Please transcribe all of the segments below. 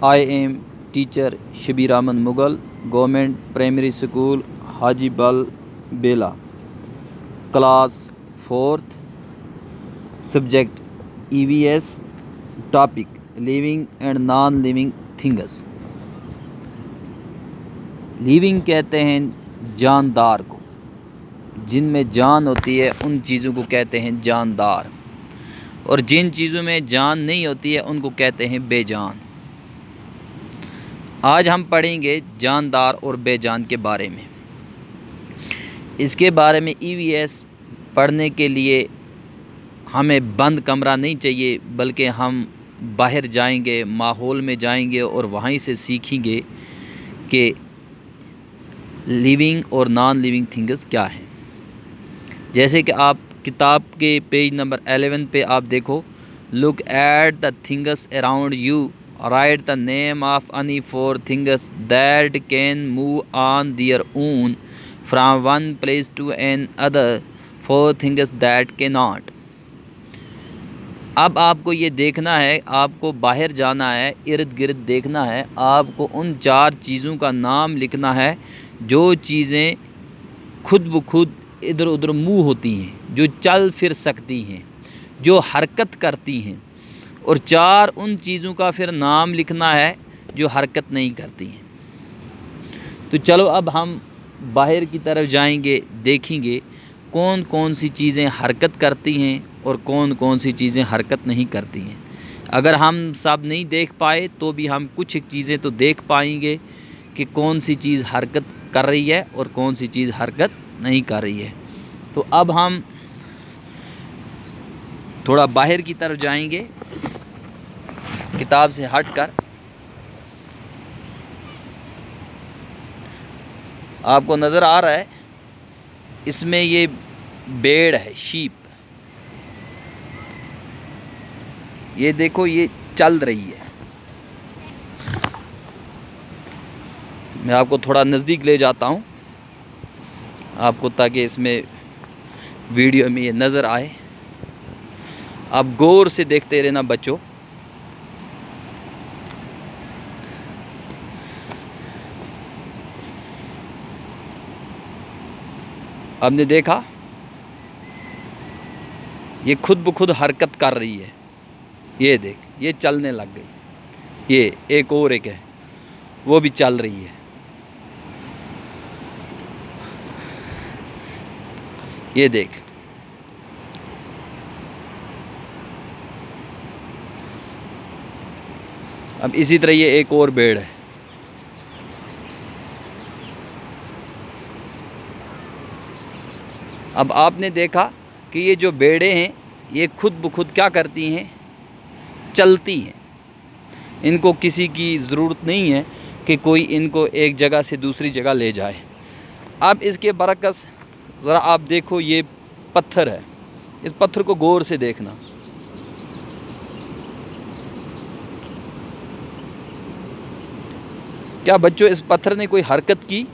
I am teacher Shabir Ahmed Mughal, Government Primary School, Hajibal Bela, Class 4th, Subject EVS, Topic Living and Non-Living Things। Living कहते हैं जानदार को, जिनमें जान होती है उन चीज़ों को कहते हैं जानदार, और जिन चीज़ों में जान नहीं होती है उनको कहते हैं बेजान। आज हम पढ़ेंगे जानदार और बेजान के बारे में। इसके बारे में EVS पढ़ने के लिए हमें बंद कमरा नहीं चाहिए, बल्कि हम बाहर जाएंगे, माहौल में जाएंगे और वहीं से सीखेंगे कि लिविंग और नॉन लिविंग थिंग्स क्या हैं। जैसे कि आप किताब के पेज नंबर 11 पे आप देखो, look at the things around you, right the name of any 4 things that can move on their own from one place to another, 4 things that can not. अब आपको ये देखना है, आपको बाहर जाना है, इर्द गिर्द देखना है, आपको उन 4 चीज़ों का नाम लिखना है जो चीज़ें खुद ब खुद इधर उधर मूव होती हैं, जो चल फिर सकती हैं, जो हरकत करती हैं, और 4 उन चीज़ों का फिर नाम लिखना है जो हरकत नहीं करती हैं। तो चलो अब हम बाहर की तरफ जाएंगे, देखेंगे कौन कौन सी चीज़ें हरकत करती हैं और कौन कौन सी चीज़ें हरकत नहीं करती हैं। अगर हम सब नहीं देख पाए तो भी हम कुछ चीज़ें तो देख पाएंगे कि कौन सी चीज़ हरकत कर रही है और कौन सी चीज़ हरकत नहीं कर रही है। तो अब हम थोड़ा बाहर की तरफ जाएंगे, किताब से हटकर। आपको नज़र आ रहा है इसमें ये भेड़ है, शीप। ये देखो ये चल रही है। मैं आपको थोड़ा नज़दीक ले जाता हूँ आपको, ताकि इसमें वीडियो में ये नज़र आए। आप गौर से देखते रहना बच्चों। आपने देखा ये खुद ब खुद हरकत कर रही है। ये देख, ये चलने लग गई। ये एक और एक है, वो भी चल रही है। ये देख, अब इसी तरह ये एक और भेड़ है। अब आपने देखा कि ये जो भेड़ें हैं ये खुद ब खुद क्या करती हैं, चलती हैं। इनको किसी की ज़रूरत नहीं है कि कोई इनको एक जगह से दूसरी जगह ले जाए। अब इसके बरकस ज़रा आप देखो, ये पत्थर है, इस पत्थर को गौर से देखना। क्या बच्चों इस पत्थर ने कोई हरकत की?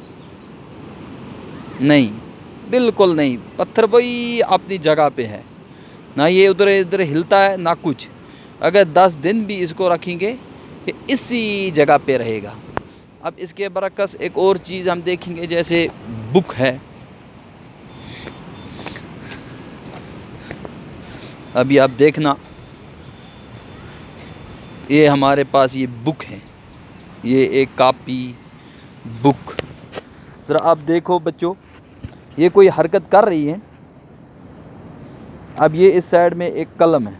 नहीं, बिल्कुल नहीं। पत्थर वही अपनी जगह पे है, ना ये उधर इधर हिलता है ना कुछ। अगर 10 दिन भी इसको रखेंगे ये इसी जगह पे रहेगा। अब इसके बरकस एक और चीज़ हम देखेंगे, जैसे बुक है। अभी आप देखना, ये हमारे पास ये बुक है, ये एक कॉपी बुक। ज़रा आप देखो बच्चों, ये कोई हरकत कर रही है। अब ये इस साइड में एक कलम है,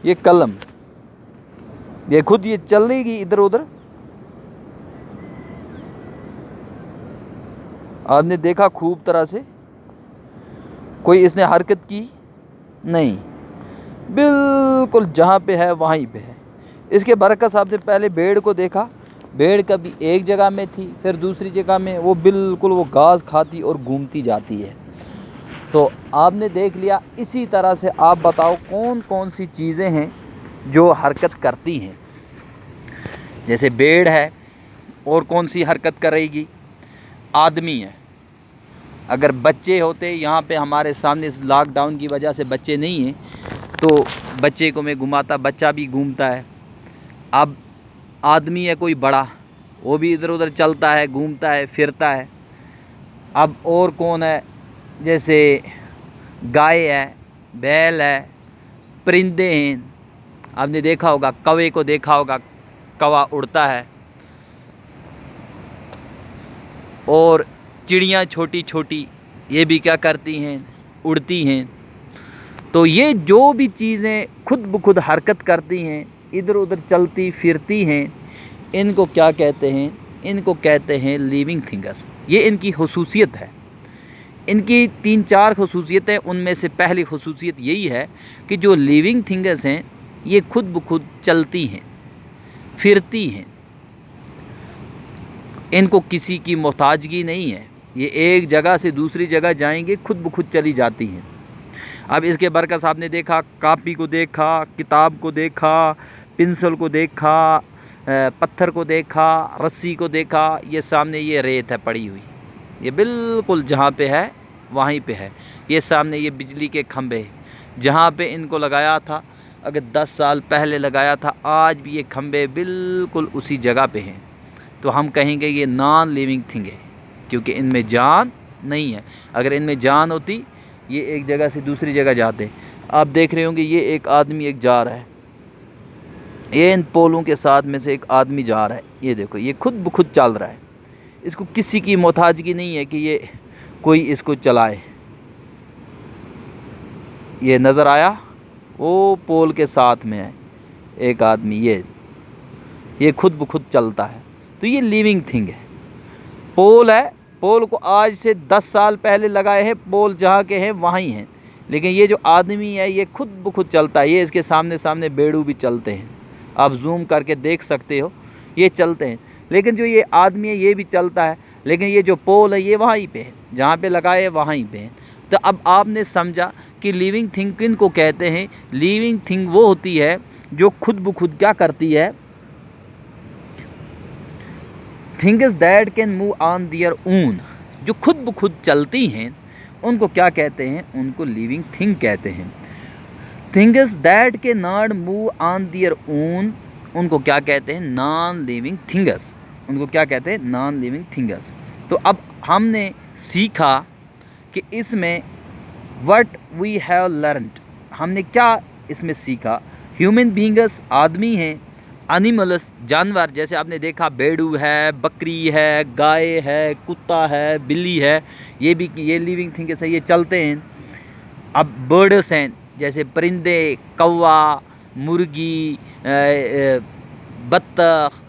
ये कलम ये खुद ये चलेगी इधर उधर। आपने देखा खूब तरह से, कोई इसने हरकत की नहीं, बिल्कुल जहाँ पे है वहीं पे है। इसके बरकस आपने पहले भेड़ को देखा, भेड़ कभी एक जगह में थी, फिर दूसरी जगह में, वो बिल्कुल वो घास खाती और घूमती जाती है। तो आपने देख लिया। इसी तरह से आप बताओ कौन कौन सी चीज़ें हैं जो हरकत करती हैं। जैसे भेड़ है, और कौन सी हरकत करेगी? आदमी है। अगर बच्चे होते, यहाँ पे हमारे सामने इस लॉकडाउन की वजह से बच्चे नहीं हैं, तो बच्चे को मैं घुमाता, बच्चा भी घूमता है। अब आदमी है कोई बड़ा, वो भी इधर उधर चलता है, घूमता है, फिरता है। अब और कौन है, जैसे गाय है, बैल है, परिंदे हैं। आपने देखा होगा, कौवे को देखा होगा, कौवा उड़ता है। और चिड़ियाँ छोटी छोटी, ये भी क्या करती हैं, उड़ती हैं। तो ये जो भी चीज़ें खुद ब खुद हरकत करती हैं, इधर उधर चलती फिरती हैं, इनको क्या कहते हैं, इनको कहते हैं लिविंग थिंग्स। ये इनकी खुसूसियत है। इनकी 3-4 खुसूसियतें, उनमें से पहली खुसूसियत यही है कि जो लिविंग थिंग्स हैं ये खुद ब खुद चलती हैं, फिरती हैं। इनको किसी की मोहताजगी नहीं है, ये एक जगह से दूसरी जगह जाएंगे, खुद ब खुद चली जाती हैं। अब इसके बरकस आपने देखा, कापी को देखा, किताब को देखा, पेंसिल को देखा, पत्थर को देखा, रस्सी को देखा, ये सामने ये रेत है पड़ी हुई, ये बिल्कुल जहाँ पे है वहीं पे है। ये सामने ये बिजली के खंभे, जहाँ पे इनको लगाया था, अगर 10 साल पहले लगाया था, आज भी ये खंभे बिल्कुल उसी जगह पे हैं। तो हम कहेंगे ये नॉन लिविंग थिंग है, क्योंकि इनमें जान नहीं है। अगर इनमें जान होती, ये एक जगह से दूसरी जगह जाते। आप देख रहे होंगे, ये एक आदमी एक जा रहा है, ये इन पोलों के साथ में से एक आदमी जा रहा है। ये देखो, ये खुद ब खुद चल रहा है, इसको किसी की मोहताजगी नहीं है कि ये कोई इसको चलाए। ये नज़र आया, वो पोल के साथ में है एक आदमी, ये खुद ब खुद चलता है। तो ये लिविंग थिंग है। पोल है, पोल को आज से 10 साल पहले लगाए हैं, पोल जहाँ के हैं वहीं हैं, लेकिन ये जो आदमी है ये खुद ब खुद चलता है। ये इसके सामने सामने बेड़ू भी चलते हैं, आप जूम करके देख सकते हो, ये चलते हैं। लेकिन जो ये आदमी है ये भी चलता है, लेकिन ये जो पोल है ये वहीं पे है, जहाँ पे लगाए वहीं पे है। तो अब आपने समझा कि लिविंग थिंग किन को कहते हैं। लिविंग थिंग वो होती है जो खुद ब खुद क्या करती है, things that can move on their own, जो खुद ब खुद चलती हैं, उनको क्या कहते हैं, उनको लिविंग थिंग कहते हैं। Things that can not move on their own, उनको क्या कहते हैं, नॉन लिविंग थिंग्स। उनको क्या कहते हैं, नॉन लिविंग थिंग्स। तो अब हमने सीखा कि इसमें व्हाट वी हैव लर्नड, हमने क्या इसमें सीखा। ह्यूमन बींग्स आदमी हैं, एनिमल्स जानवर, जैसे आपने देखा बेड़ू है, बकरी है, गाय है, कुत्ता है, बिल्ली है, ये भी ये लिविंग थिंग्स है, ये चलते हैं। अब बर्ड्स हैं, जैसे परिंदे, कौवा, मुर्गी, बत्तख,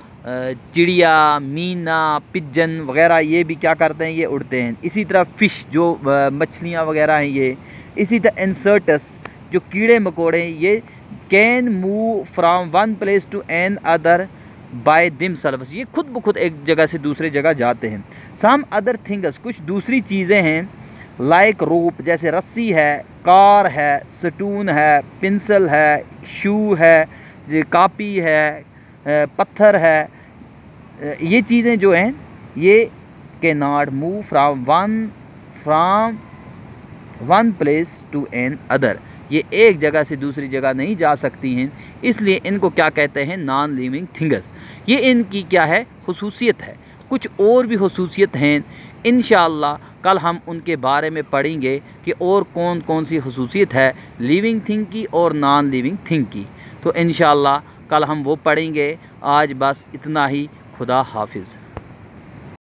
चिड़िया, मीना, पिजन वगैरह, ये भी क्या करते हैं, ये उड़ते हैं। इसी तरह फ़िश, जो मछलियाँ वगैरह हैं ये। इसी तरह इंसेक्ट्स, जो कीड़े मकोड़े हैं, ये can move from one place to another by themselves, ये खुद ब खुद एक जगह से दूसरी जगह जाते हैं। सम अदर थिंग्स, कुछ दूसरी चीज़ें हैं, लाइक रोप, जैसे रस्सी है, कार है, स्टून है, पेंसिल है, शू है, जो कापी है, पत्थर है, ये चीज़ें जो हैं ये can not move from one place to another, ये एक जगह से दूसरी जगह नहीं जा सकती हैं, इसलिए इनको क्या कहते हैं, नॉन लिविंग थिंग्स। ये इनकी क्या है, खुसूसियत है। कुछ और भी खुसूसियत हैं, इंशाअल्लाह कल हम उनके बारे में पढ़ेंगे कि और कौन कौन सी खुसूसियत है लिविंग थिंग की और नॉन लिविंग थिंग की। तो इंशाअल्लाह कल हम वो पढ़ेंगे। आज बस इतना ही। खुदा हाफिज़।